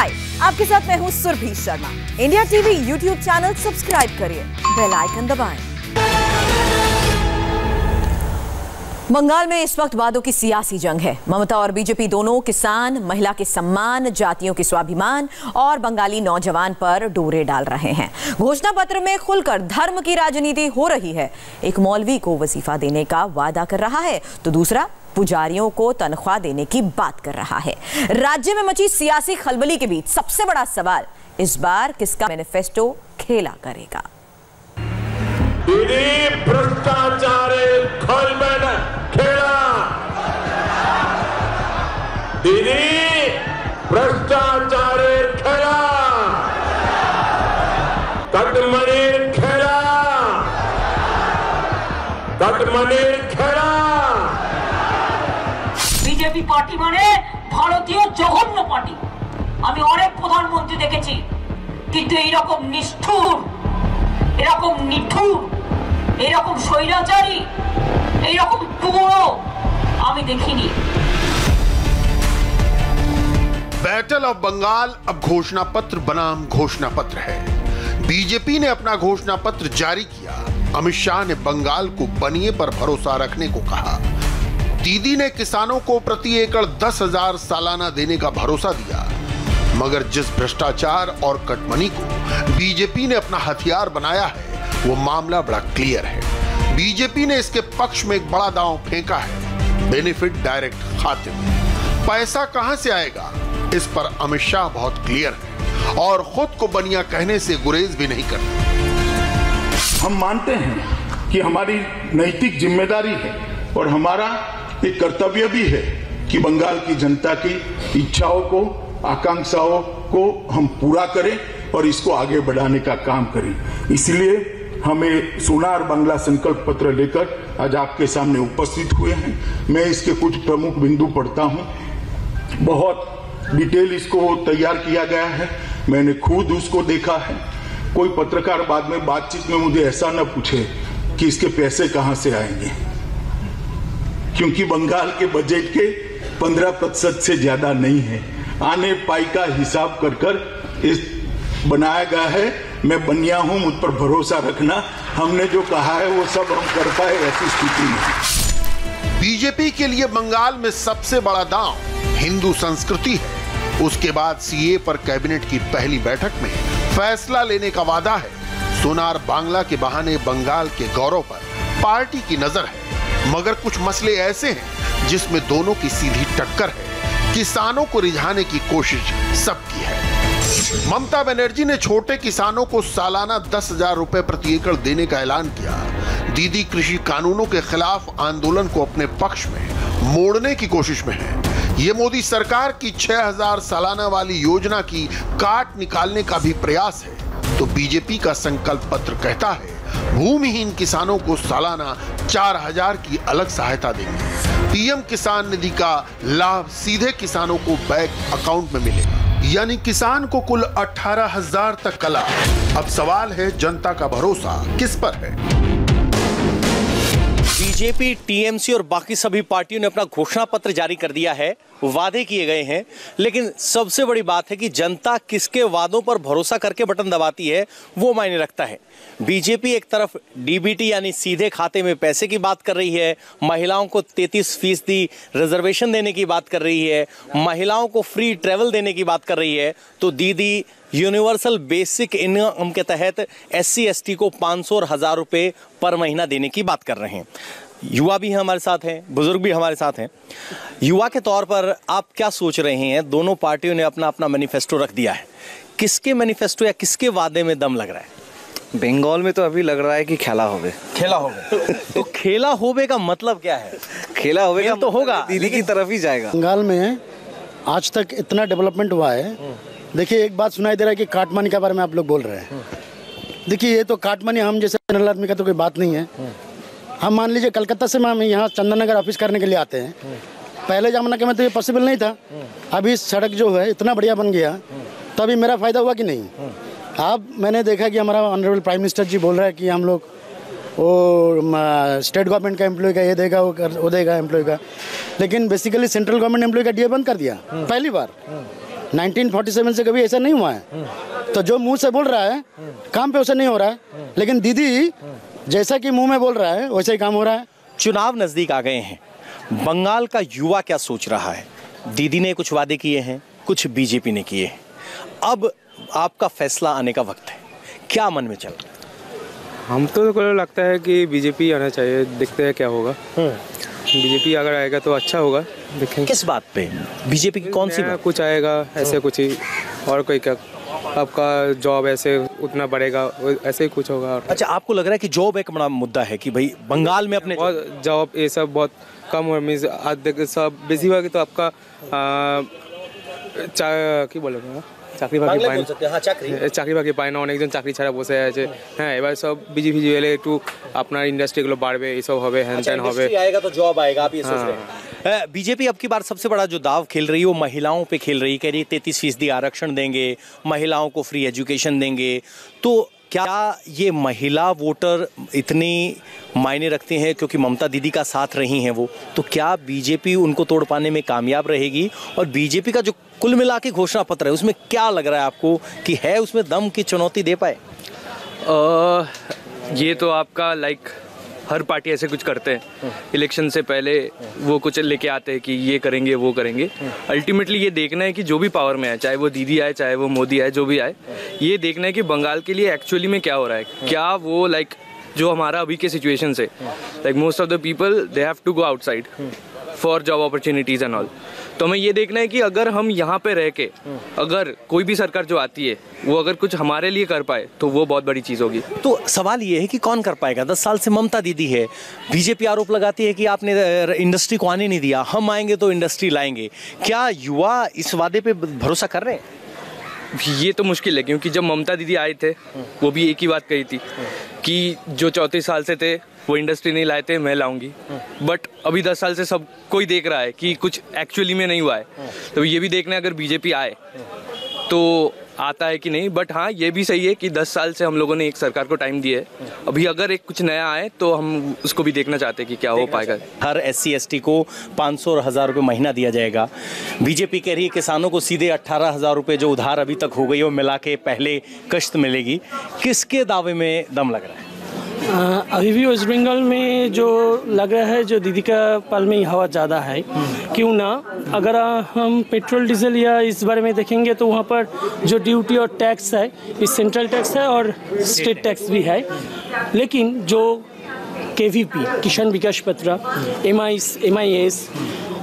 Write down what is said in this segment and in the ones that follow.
हाय, आपके साथ मैं हूं Surabhi Sharma. India TV YouTube channel subscribe करिए, बेल आइकन दबाएं। बंगाल में इस वक्त वादों की सियासी जंग है। ममता और बीजेपी दोनों किसान, महिला के सम्मान, जातियों के स्वाभिमान और बंगाली नौजवान पर डोरे डाल रहे हैं। घोषणा पत्र में खुलकर धर्म की राजनीति हो रही है। एक मौलवी को वजीफा देने का वादा कर रहा है तो दूसरा पुजारियों को तनख्वाह देने की बात कर रहा है। राज्य में मची सियासी खलबली के बीच सबसे बड़ा सवाल, इस बार किसका मैनिफेस्टो खेला करेगा? भ्रष्टाचार खेला, भ्रष्टाचार खेला, कटमनीर खेला, कटमनीर खेला। বিজেপি পার্টি মানে ভারতীয় জঘন্য পার্টি। আমি অনেক প্রধানমন্ত্রী দেখেছি, কিন্তু এইরকম নিষ্ঠুর, এরকম নিঠুর, এরকম স্বৈরাচারী, এইরকম পুরো আমি দেখিনি। बैटल ऑफ बंगाल अब घोषणा पत्र बनाम घोषणा पत्र है। बीजेपी ने अपना घोषणा पत्र जारी किया। अमित शाह ने बंगाल को बनिए पर भरोसा रखने को कहा। दीदी ने किसानों को प्रति एकड़ 10,000 सालाना देने का भरोसा दिया। मगर जिस भ्रष्टाचार और कटमनी को बीजेपी ने अपना हथियार बनाया है, वो मामला बड़ा क्लियर है। बीजेपी ने इसके पक्ष में एक बड़ा दांव फेंका है, बेनिफिट डायरेक्ट खाते में। पैसा कहां से आएगा, इस पर अमित शाह बहुत क्लियर है और खुद को बनिया कहने से गुरेज भी नहीं करते। हम मानते हैं कि हमारी नैतिक जिम्मेदारी है और हमारा एक कर्तव्य भी है कि बंगाल की जनता की इच्छाओं को, आकांक्षाओं को हम पूरा करें और इसको आगे बढ़ाने का काम करें। इसलिए हमें सोनार बांग्ला संकल्प पत्र लेकर आज आपके सामने उपस्थित हुए हैं। मैं इसके कुछ प्रमुख बिंदु पढ़ता हूं। बहुत डिटेल इसको तैयार किया गया है, मैंने खुद उसको देखा है। कोई पत्रकार बाद में बातचीत में मुझे ऐसा न पूछे कि इसके पैसे कहां से आएंगे, क्योंकि बंगाल के बजट के 15% से ज्यादा नहीं है। आने पाई का हिसाब कर इस बनाया गया है। मैं बनिया हूं, मुझ पर भरोसा रखना। हमने जो कहा है वो सब हम कर पाए, ऐसी स्थिति में। बीजेपी के लिए बंगाल में सबसे बड़ा दांव हिंदू संस्कृति है। उसके बाद सीए पर कैबिनेट की पहली बैठक में फैसला लेने का वादा है। सोनार बांग्ला के बहाने बंगाल के गौरव पर पार्टी की नजर है। मगर कुछ मसले ऐसे हैं जिसमें दोनों की सीधी टक्कर है। किसानों को रिझाने की कोशिश सबकी है। ममता बनर्जी ने छोटे किसानों को सालाना 10,000 रुपए प्रति एकड़ देने का ऐलान किया। दीदी कृषि कानूनों के खिलाफ आंदोलन को अपने पक्ष में मोड़ने की कोशिश में है। ये मोदी सरकार की 6,000 सालाना वाली योजना की काट निकालने का भी प्रयास है। तो बीजेपी का संकल्प पत्र कहता है भूमिहीन किसानों को सालाना 4,000 की अलग सहायता देंगे। पीएम किसान निधि का लाभ सीधे किसानों को बैंक अकाउंट में मिलेगा, यानी किसान को कुल 18,000 तक का लाभ। अब सवाल है, जनता का भरोसा किस पर है? बीजेपी, टीएमसी और बाकी सभी पार्टियों ने अपना घोषणा पत्र जारी कर दिया है, वादे किए गए हैं, लेकिन सबसे बड़ी बात है कि जनता किसके वादों पर भरोसा करके बटन दबाती है, वो मायने रखता है। बीजेपी एक तरफ डीबीटी यानी सीधे खाते में पैसे की बात कर रही है, महिलाओं को 33% रिजर्वेशन देने की बात कर रही है, महिलाओं को फ्री ट्रेवल देने की बात कर रही है, तो दीदी यूनिवर्सल बेसिक इनकम के तहत SC ST को 500 और 1,000 रुपये पर महीना देने की बात कर रहे हैं। युवा भी हमारे साथ हैं, बुजुर्ग भी हमारे साथ हैं। युवा के तौर पर आप क्या सोच रहे हैं? दोनों पार्टियों ने अपना अपना मैनिफेस्टो रख दिया है, किसके मैनिफेस्टो या किसके वादे में दम लग रहा है? बंगाल में तो अभी लग रहा है कि खेला होवे। खेला होवे तो खेला होवे का मतलब क्या है? खेला होवे का तो होगा, दीदी की तरफ ही जाएगा। बंगाल में आज तक इतना डेवलपमेंट हुआ है। देखिए, एक बात सुनाई दे रहा है कि काटमानी के बारे में आप लोग बोल रहे हैं। देखिए, ये तो काटमानी हम जैसे जनरल आदमी का तो कोई बात नहीं है। हम मान लीजिए कलकत्ता से हम यहाँ चंदन नगर ऑफिस करने के लिए आते हैं। पहले जमाना के में तो ये पॉसिबल नहीं था। अभी सड़क जो है इतना बढ़िया बन गया, तो अभी मेरा फ़ायदा हुआ कि नहीं? अब मैंने देखा कि हमारा ऑनरेबल प्राइम मिनिस्टर जी बोल रहा है कि हम लोग वो स्टेट गवर्नमेंट का एम्प्लॉय का ये देगा, वो देगा एम्प्लॉय का, लेकिन बेसिकली सेंट्रल गवर्नमेंट एम्प्लॉय का डीए बंद कर दिया पहली बार। 1947 से कभी ऐसा नहीं हुआ है। तो जो मुंह से बोल रहा है काम पे वैसा नहीं हो रहा है, लेकिन दीदी जैसा कि मुंह में बोल रहा है वैसा ही काम हो रहा है। चुनाव नजदीक आ गए हैं, बंगाल का युवा क्या सोच रहा है? दीदी ने कुछ वादे किए हैं, कुछ बीजेपी ने किए हैं। अब आपका फैसला आने का वक्त है, क्या मन में चल रहा है? हम तो लगता है कि बीजेपी आना चाहिए, देखते हैं क्या होगा। बीजेपी अगर आएगा तो अच्छा होगा, देखेंगे। किस बात पे? बीजेपी की कौन सी बात? कुछ आएगा ऐसे कुछ ही, और कोई क्या आपका जॉब ऐसे उतना बढ़ेगा, ऐसे ही कुछ होगा। अच्छा, आपको लग रहा है कि जॉब एक बड़ा मुद्दा है कि भाई बंगाल में अपने जॉब ये सब बहुत कम हो, मीन्स सब बेसी हुआ कि तो आपका কি বলে চাকরি বাকরি পায় না, চাকরি বাকরি পায় না, অনেকজন চাকরি ছাড়া বসে আছে। হ্যাঁ, এবার সব বিজি ফিজি এলে একটু আপনার ইন্ডাস্ট্রিগুলো বাড়বে, এইসব হবে, হ্যান ত্যান হবে। आएगा तो जॉब आएगा, आप ये सोच रहे हैं। बीजेपी अब की बार सबसे बड़ा जो दाव खेल रही है वो महिलाओं पे खेल रही है, कह रही है 33% आरक्षण देंगे, महिलाओं को फ्री एजुकेशन देंगे। तो क्या ये महिला वोटर इतनी मायने रखते हैं क्योंकि ममता दीदी का साथ रही हैं वो? तो क्या बीजेपी उनको तोड़ पाने में कामयाब रहेगी? और बीजेपी का जो कुल मिला के घोषणा पत्र है उसमें क्या लग रहा है आपको कि है उसमें दम की चुनौती दे पाए? ये तो आपका हर पार्टी ऐसे कुछ करते हैं, इलेक्शन से पहले वो कुछ लेके आते हैं कि ये करेंगे वो करेंगे। अल्टीमेटली ये देखना है कि जो भी पावर में आए, चाहे वो दीदी आए चाहे वो मोदी आए, जो भी आए, ये देखना है कि बंगाल के लिए एक्चुअली में क्या हो रहा है। क्या वो जो हमारा अभी के सिचुएशन से most of the people they have to go outside for job opportunities and all. तो हमें ये देखना है कि अगर हम यहाँ पे रह के अगर कोई भी सरकार जो आती है वो अगर कुछ हमारे लिए कर पाए तो वो बहुत बड़ी चीज़ होगी। तो सवाल ये है कि कौन कर पाएगा? 10 साल से ममता दीदी है, बीजेपी आरोप लगाती है कि आपने इंडस्ट्री को आने नहीं दिया, हम आएंगे तो इंडस्ट्री लाएंगे। क्या युवा इस वादे पे भरोसा कर रहे हैं? ये तो मुश्किल है, क्योंकि जब ममता दीदी आए थे वो भी एक ही बात कही थी कि जो 34 साल से थे वो इंडस्ट्री नहीं लाए थे, मैं लाऊंगी। बट अभी 10 साल से सब कोई देख रहा है कि कुछ एक्चुअली में नहीं हुआ है। तो ये भी देखना है अगर बीजेपी आए तो आता है कि नहीं। बट हाँ, ये भी सही है कि 10 साल से हम लोगों ने एक सरकार को टाइम दिया है, अभी अगर एक कुछ नया आए तो हम उसको भी देखना चाहते हैं कि क्या हो पाएगा। हर SC ST को 500 और 1000 रुपये महीना दिया जाएगा। बीजेपी कह रही है किसानों को सीधे 18,000 रुपये जो उधार अभी तक हो गई वो मिला के पहले किश्त मिलेगी। किसके दावे में दम लग रहा है? अभी भी वेस्ट बंगाल में जो लग रहा है, जो दीदी का पल में हवा ज़्यादा है। क्यों ना, अगर हम पेट्रोल डीजल या इस बारे में देखेंगे तो वहाँ पर जो ड्यूटी और टैक्स है, इस सेंट्रल टैक्स है और स्टेट टैक्स भी है। लेकिन जो KVP किसान विकास पत्र, MIS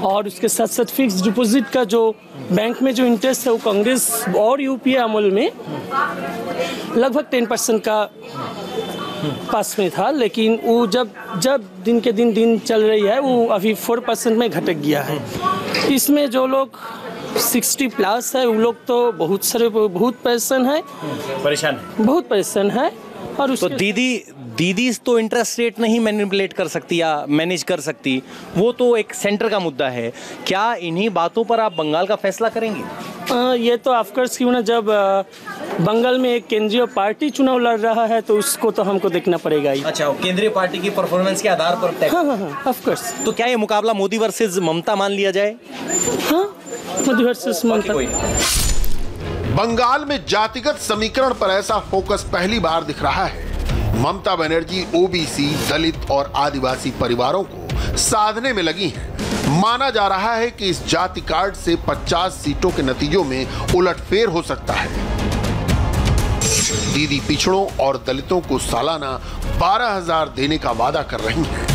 और उसके साथ साथ फिक्स डिपॉजिट का जो बैंक में जो इंटरेस्ट है वो कांग्रेस और UPA अमल में लगभग 10% का पास में था। लेकिन वो जब दिन के दिन चल रही है वो अभी 4% में घटक गया है। इसमें जो लोग 60+ है वो लोग तो बहुत परेशान है, बहुत परेशान है। और तो दीदी तो इंटरेस्ट रेट नहीं मैनिपुलेट कर सकती या मैनेज कर सकती, वो तो एक सेंटर का मुद्दा है। क्या इन्हीं बातों पर आप बंगाल का फैसला करेंगे? ये तो ऑफकोर्स क्यों ना, जब बंगाल में एक केंद्रीय पार्टी चुनाव लड़ रहा है तो उसको तो हमको देखना पड़ेगा ही। अच्छा, केंद्रीय पार्टी की परफॉर्मेंस के आधार पर तय? हाँ, ऑफकोर्स। तो क्या ये मुकाबला मोदी वर्सेस ममता मान लिया जाए? हाँ, मोदी वर्सेस ममता। बंगाल में जातिगत समीकरण पर ऐसा फोकस पहली बार दिख रहा है। ममता बनर्जी OBC, दलित और आदिवासी परिवारों को साधने में लगी हैं। माना जा रहा है कि इस जाति कार्ड से 50 सीटों के नतीजों में उलटफेर हो सकता है। दीदी पिछड़ों और दलितों को सालाना 12,000 देने का वादा कर रही हैं।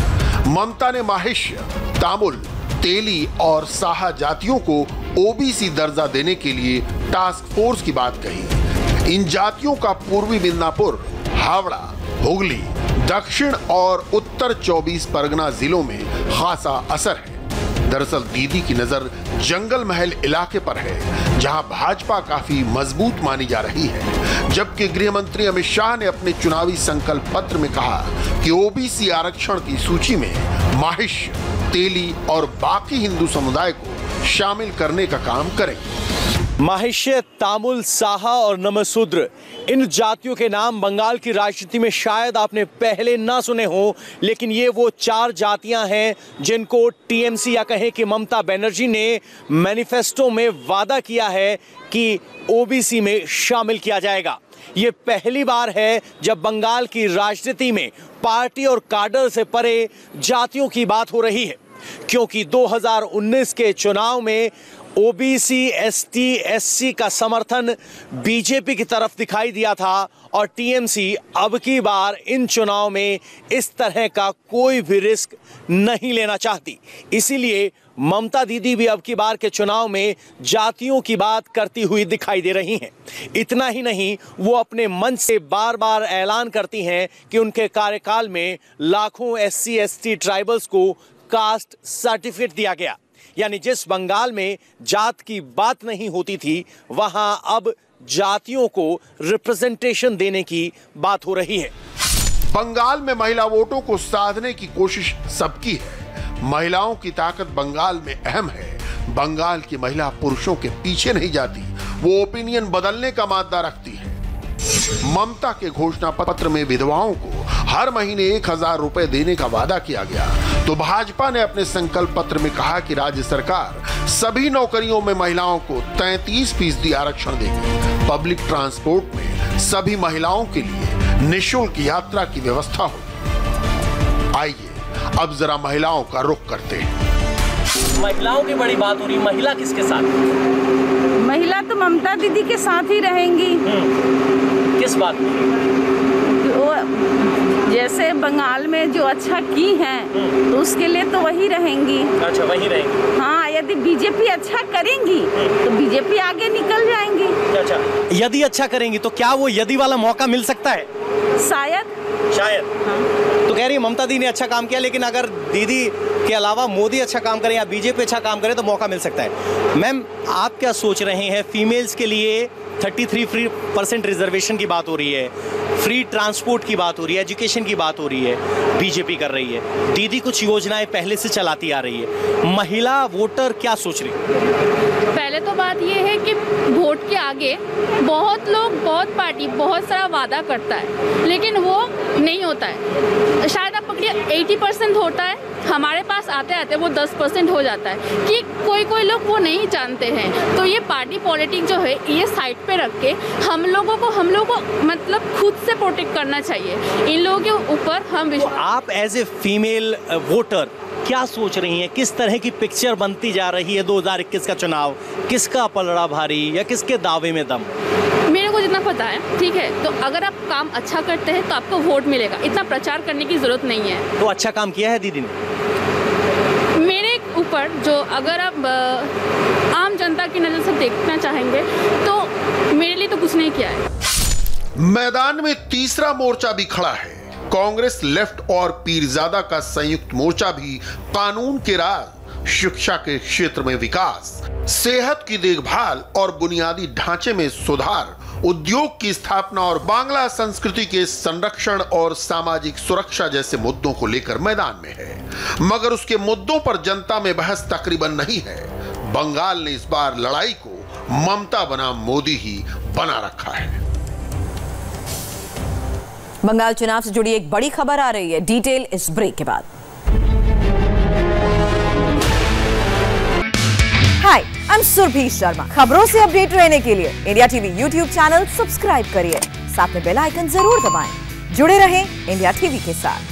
ममता ने माहिष्य, तामुल, तेली और साहा जातियों को OBC दर्जा देने के लिए टास्क फोर्स की बात कही। इन जातियों का पूर्वी मिदनापुर, हावड़ा, हुगली, दक्षिण और उत्तर 24 परगना जिलों में खासा असर है। दरअसल दीदी की नजर जंगल महल इलाके पर है, जहां भाजपा काफी मजबूत मानी जा रही है। जबकि गृह मंत्री अमित शाह ने अपने चुनावी संकल्प पत्र में कहा कि OBC आरक्षण की सूची में माहिष्य, तेली और बाकी हिंदू समुदाय को शामिल करने का काम करेंगे। माहिष्य, तामुल, साहा और नमशूद्र, इन जातियों के नाम बंगाल की राजनीति में शायद आपने पहले ना सुने हो, लेकिन ये वो 4 जातियां हैं जिनको टीएमसी या कहें कि ममता बनर्जी ने मैनिफेस्टो में वादा किया है कि ओबीसी में शामिल किया जाएगा। ये पहली बार है जब बंगाल की राजनीति में पार्टी और काडर से परे जातियों की बात हो रही है, क्योंकि 2019 के चुनाव में ओबीसी, एसटी, एससी का समर्थन बीजेपी की तरफ दिखाई दिया था और टीएमसी अब की बार इन चुनाव में इस तरह का कोई भी रिस्क नहीं लेना चाहती। इसीलिए ममता दीदी भी अब की बार के चुनाव में जातियों की बात करती हुई दिखाई दे रही हैं। इतना ही नहीं, वो अपने मंच से बार बार ऐलान करती हैं कि उनके कार्यकाल में लाखों एससी, एसटी ट्राइबल्स को कास्ट सर्टिफिकेट दिया गया। यानी जिस बंगाल में जात की बात नहीं होती थी, वहां अब जातियों को रिप्रेजेंटेशन देने की बात हो रही है। बंगाल में महिला वोटों को साधने की कोशिश सबकी है। महिलाओं की ताकत बंगाल में अहम है। बंगाल की महिला पुरुषों के पीछे नहीं जाती, वो ओपिनियन बदलने का मादा रखती है। ममता के घोषणा पत्र में विधवाओं को हर महीने 1000 रुपए देने का वादा किया गया, तो भाजपा ने अपने संकल्प पत्र में कहा कि राज्य सरकार सभी नौकरियों में महिलाओं को 33% आरक्षण देगी। पब्लिक ट्रांसपोर्ट में सभी महिलाओं के लिए निःशुल्क यात्रा की व्यवस्था होगी। आइए अब जरा महिलाओं का रुख करते हैं। महिलाओं की बड़ी बात हो रही, महिला किसके साथ? महिला तो ममता दीदी के साथ ही रहेंगी। किस बात में? जैसे बंगाल में जो अच्छा की हैं, तो उसके लिए तो वही रहेंगी। अच्छा, वही रहेंगी। हाँ, यदि बीजेपी अच्छा करेंगी तो बीजेपी आगे निकल जाएंगी। अच्छा, यदि अच्छा करेंगी तो क्या वो यदि वाला मौका मिल सकता है? शायद। हाँ। तो कह रही है ममता दीदी ने अच्छा काम किया, लेकिन अगर दीदी के अलावा मोदी अच्छा काम करे या बीजेपी अच्छा काम करे तो मौका मिल सकता है। मैम, आप क्या सोच रहे हैं? फीमेल्स के लिए 33% रिजर्वेशन की बात हो रही है, फ्री ट्रांसपोर्ट की बात हो रही है, एजुकेशन की बात हो रही है, बीजेपी कर रही है। दीदी कुछ योजनाएं पहले से चलाती आ रही है। महिला वोटर क्या सोच रही है? पहले तो बात यह है कि वोट के आगे बहुत लोग, बहुत पार्टी बहुत सारा वादा करता है, लेकिन वो नहीं होता है। शायद आप पकड़िए 80% होता है, हमारे पास आते आते वो 10% हो जाता है कि कोई लोग वो नहीं जानते हैं। तो ये पार्टी पॉलिटिक्स जो है, ये साइड पे रख के हम लोगों को मतलब खुद से प्रोटेक्ट करना चाहिए। इन लोगों के ऊपर हम आप एज ए फीमेल वोटर क्या सोच रही हैं? किस तरह की पिक्चर बनती जा रही है 2021 का चुनाव? किसका पलड़ा भारी या किसके दावे में दम? मेरे को जितना पता है, ठीक है, तो अगर आप काम अच्छा करते हैं तो आपको वोट मिलेगा। इतना प्रचार करने की जरूरत नहीं है। तो अच्छा काम किया है दीदी ने? मेरे ऊपर जो, अगर आप आम जनता की नजर से देखना चाहेंगे तो मेरे लिए तो कुछ नहीं किया है। मैदान में तीसरा मोर्चा भी खड़ा है। कांग्रेस, लेफ्ट और पीरजादा का संयुक्त मोर्चा भी कानून के राज, शिक्षा के क्षेत्र में विकास, सेहत की देखभाल और बुनियादी ढांचे में सुधार, उद्योग की स्थापना और बांग्ला संस्कृति के संरक्षण और सामाजिक सुरक्षा जैसे मुद्दों को लेकर मैदान में है। मगर उसके मुद्दों पर जनता में बहस तकरीबन नहीं है। बंगाल ने इस बार लड़ाई को ममता बनाम मोदी ही बना रखा है। बंगाल चुनाव से जुड़ी एक बड़ी खबर आ रही है। डिटेल इस ब्रेक के बाद। हाय, आई एम सुरभि शर्मा। खबरों से अपडेट रहने के लिए India TV YouTube channel subscribe करिए, साथ में बेल आइकन जरूर दबाएं। जुड़े रहें इंडिया टीवी के साथ।